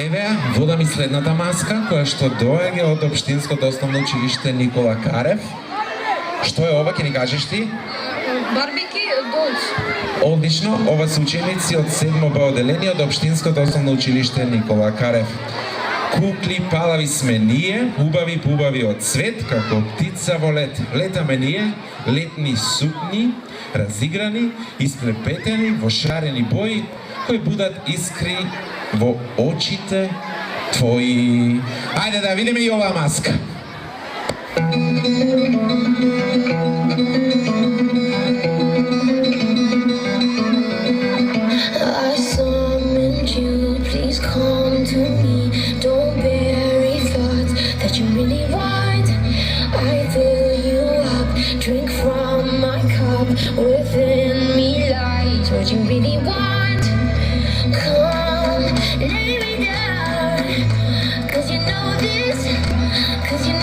Еве, водам и следната маска, која што доаѓа од Општинското основно училиште Никола Карев. Што е ова, ќе ни кажеш ти? Барбики долс. Одлично, ова се ученици од 7 Б одделение од Општинското основно училиште Никола Карев. Кукли палави сме ние, убави од цвет, како птица во лет. Летаме ние, летни сукни, разиграни, исплепетени во шарени бои, кои будат искри во очите твои. Ајде да видиме и оваа маска. I summoned you, please come to me. Don't bury thoughts that you really want. I fill you up, drink from my cup. Within me lies what you really want. Come, lay me down, 'cause you know this, 'cause you